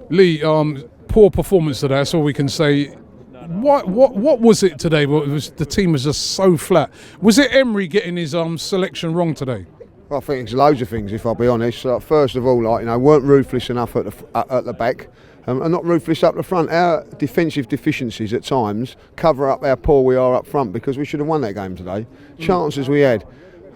Lee, poor performance today. That's all we can say. What was it today? The team was just so flat. Was it Emery getting his selection wrong today? I think it's loads of things, if I'll be honest. First of all, weren't ruthless enough at the back, and not ruthless up the front. Our defensive deficiencies at times cover up how poor we are up front, because we should have won that game today. Chances we had.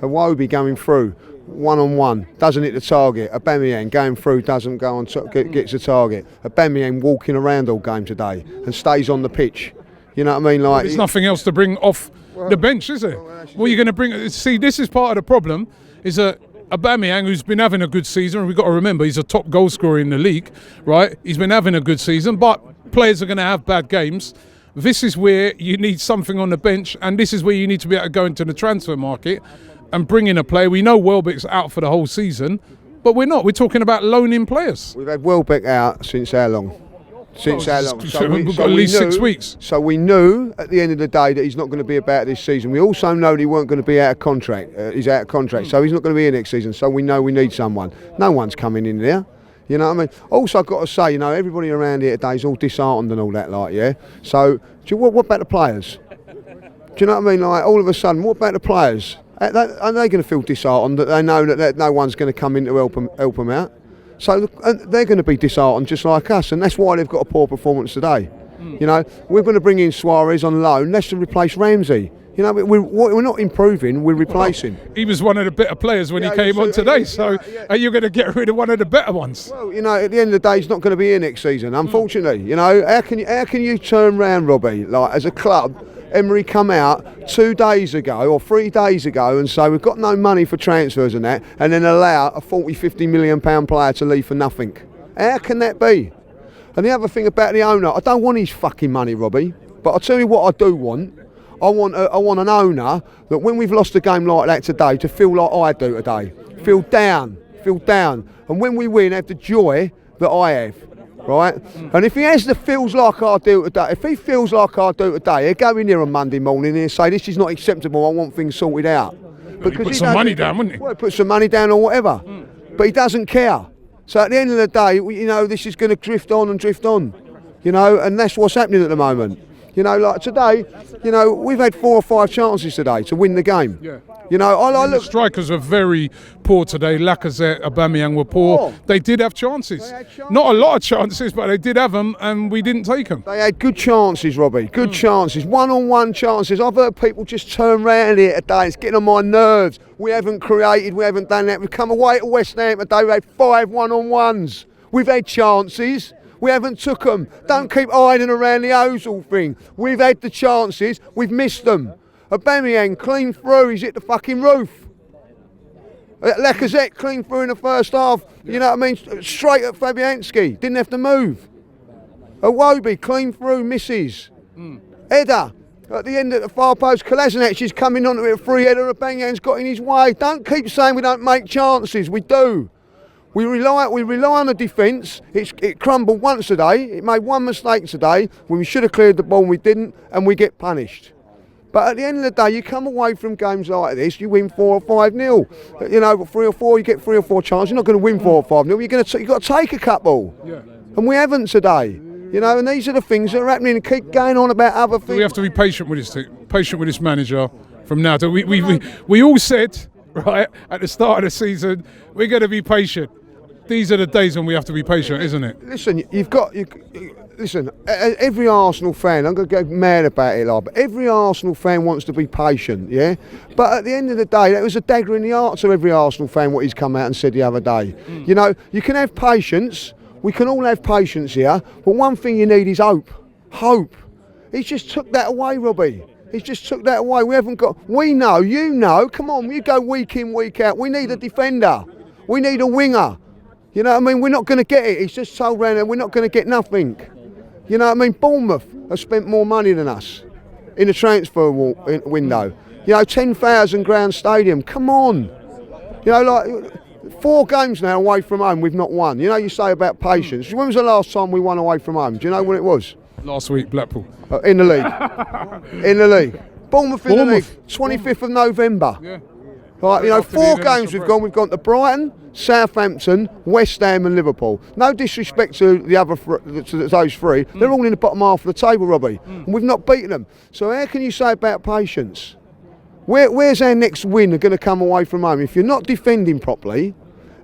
Iwobi going through, one-on-one, doesn't hit the target. Aubameyang going through, doesn't go on top, gets the target. Aubameyang walking around all game today and stays on the pitch. You know what I mean? There's nothing else to bring off the bench, is there? Well, you're going to bring. See, this is part of the problem. Is that Aubameyang, who's been having a good season, and we've got to remember he's a top goal scorer in the league, right? He's been having a good season, but players are going to have bad games. This is where you need something on the bench, and this is where you need to be able to go into the transfer market and bring in a player. We know Welbeck's out for the whole season, but we're not. We're talking about loaning players. We've had Welbeck out since how long? Since how long? We've got at least 6 weeks. So we knew at the end of the day that he's not going to be about this season. We also know that he weren't going to be out of contract. He's out of contract, so he's not going to be here next season. So we know we need someone. No one's coming in there. You know what I mean? Also, I've got to say, everybody around here today is all disheartened and all that, yeah? So, what about the players? Do you know what I mean? All of a sudden, what about the players? Are they going to feel disheartened that they know that no one's going to come in to help them out? So they're going to be disheartened just like us, and that's why they've got a poor performance today. We're going to bring in Suarez on loan. That's to replace Ramsey. We're not improving, we're replacing. He was one of the better players when he came on today, so are you going to get rid of one of the better ones? Well, at the end of the day, he's not going to be here next season, unfortunately. How can you turn round, Robbie, as a club? Emery come out 2 days ago or 3 days ago and say we've got no money for transfers and that, and then allow a 40-50 million pound player to leave for nothing. How can that be? And the other thing about the owner, I don't want his fucking money, Robbie, but I'll tell you what I do want. I want an owner that when we've lost a game like that today, to feel like I do today. Feel down. And when we win, have the joy that I have. Right? And if he has the feels like I do today, if he feels like I do today, he'll go in here on Monday morning and say, this is not acceptable, I want things sorted out. Because he'd put some money down, wouldn't he? Well, put some money down or whatever. But he doesn't care. So at the end of the day, this is going to drift on, and that's what's happening at the moment. Like today, we've had 4 or 5 chances today to win the game. Yeah. The strikers were very poor today. Lacazette, Aubameyang were poor. They did have chances. Not a lot of chances, but they did have them, and we didn't take them. They had good chances, Robbie. Good chances. One-on-one chances. I've heard people just turn round here today. It's getting on my nerves. We haven't created. We haven't done that. We've come away to West Ham today. We've had 5 one-on-ones. We've had chances. We haven't took them. Don't keep hiding around the Ozil thing. We've had the chances. We've missed them. Aubameyang clean through. He's hit the fucking roof. Lacazette clean through in the first half. You know what I mean? Straight at Fabianski. Didn't have to move. Iwobi clean through. Misses. Header at the end of the far post. Kolasinac is coming onto it. A free header. Aubameyang's got in his way. Don't keep saying we don't make chances. We do. We rely on the defence. It crumbled once today. It made one mistake today when we should have cleared the ball and we didn't, and we get punished. But at the end of the day, you come away from games like this, you win 4 or 5-0. 3 or 4, you get 3 or 4 chances. You're not going to win 4 or 5-0. You've got to take a couple. Yeah. And we haven't today. And these are the things that are happening, and keep going on about other things. We have to be patient with this manager from now. We all said, right, at the start of the season, we're going to be patient. These are the days when we have to be patient, isn't it? Listen, listen, every Arsenal fan, I'm going to go mad about it, but every Arsenal fan wants to be patient, yeah? But at the end of the day, that was a dagger in the heart to every Arsenal fan, what he's come out and said the other day. You can have patience, we can all have patience here, but one thing you need is hope. Hope. He's just took that away, Robbie. He's just took that away. We know, you know, come on, you go week in, week out. We need a defender. We need a winger. You know what I mean? We're not going to get it. He's just told round there we're not going to get nothing. You know what I mean? Bournemouth have spent more money than us in the transfer window. 10,000 ground stadium. Come on. 4 games now away from home we've not won. You say about patience. When was the last time we won away from home? Do you know when it was? Last week, Blackpool. In the league. In the league. Bournemouth in the league. 25th of November. Yeah. Right, you know, After the 4 international games we've break. gone. We've gone to Brighton, Southampton, West Ham and Liverpool. No disrespect to the other to those 3. They're all in the bottom half of the table, Robbie. And we've not beaten them. So how can you say about patience? Where's our next win going to come away from home? If you're not defending properly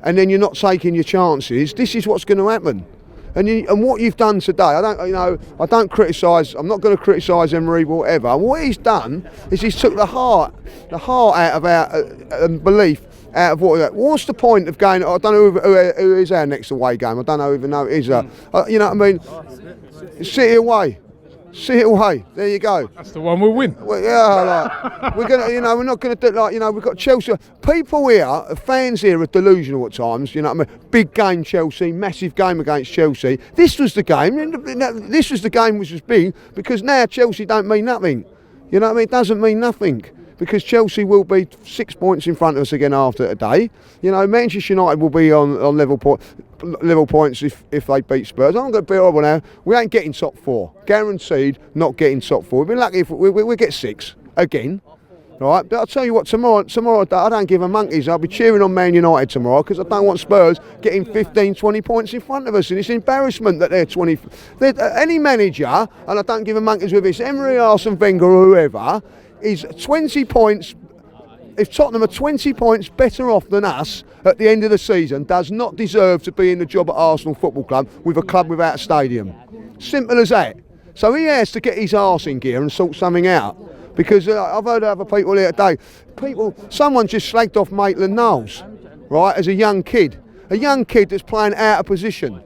and then you're not taking your chances, this is what's going to happen. And what you've done today, I don't criticise. I'm not going to criticise Emery or whatever. What he's done is he's took the heart out of our belief out of what. What's the point of going? I don't know who is our next away game. I don't even know who it is. You know what I mean? City away. City away. There you go. That's the one we'll win. Well, yeah, like, we're gonna, we're not gonna do like, we've got Chelsea. People here, fans here, are delusional at times. You know what I mean? Big game, Chelsea, massive game against Chelsea. This was the game. This was the game which was big because now Chelsea don't mean nothing. You know what I mean? It doesn't mean nothing because Chelsea will be 6 points in front of us again after today. You know, Manchester United will be on level points if they beat Spurs. I'm going to be horrible now. We ain't getting top 4. Guaranteed not getting top 4. We'd be lucky if we get 6 again. Right, but I'll tell you what, tomorrow I don't give a monkeys. I'll be cheering on Man United tomorrow because I don't want Spurs getting 15, 20 points in front of us, and it's embarrassment that they're 20. Any manager, and I don't give a monkeys with this, Emery, Arsene Wenger or whoever, is 20 points. If Tottenham are 20 points better off than us at the end of the season, does not deserve to be in the job at Arsenal Football Club with a club without a stadium. Simple as that. So he has to get his arse in gear and sort something out. Because I've heard other people here today. Someone just slagged off Maitland-Niles, right, as a young kid. A young kid that's playing out of position.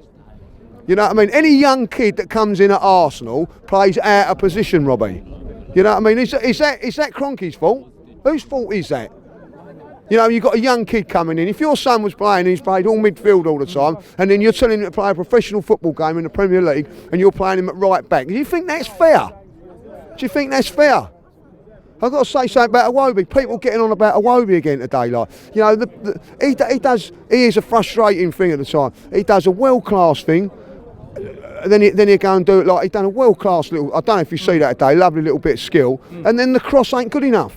You know what I mean? Any young kid that comes in at Arsenal plays out of position, Robbie. You know what I mean? Is that Kroenke's fault? Whose fault is that? You know, you've got a young kid coming in. If your son was playing and he's played all midfield all the time, and then you're telling him to play a professional football game in the Premier League and you're playing him at right back, do you think that's fair? Do you think that's fair? I've got to say something about Iwobi. People getting on about Iwobi again today. Like, you know, he is a frustrating thing at the time. He does a world-class thing. Then he'll go and do it like he's done a world-class little, I don't know if you see that today, lovely little bit of skill. And then the cross ain't good enough.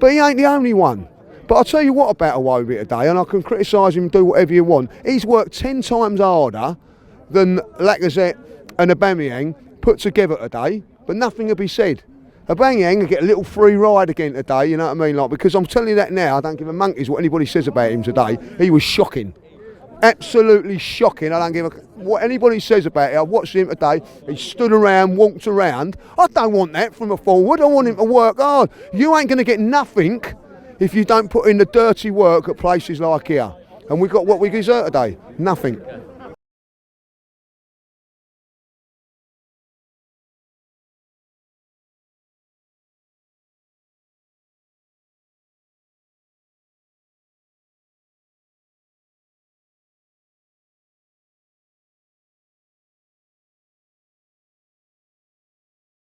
But he ain't the only one. But I'll tell you what about Iwobi today, and I can criticise him and do whatever you want. He's worked 10 times harder than Lacazette and Aubameyang put together today, but nothing will be said. Aubameyang will get a little free ride again today, you know what I mean? Like, because I'm telling you that now, I don't give a monkeys what anybody says about him today. He was shocking. Absolutely shocking. I don't give a what anybody says about it. I watched him today. He stood around, walked around. I don't want that from a forward. I want him to work hard. You ain't going to get nothing if you don't put in the dirty work at places like here. And we got what we deserve today. Nothing.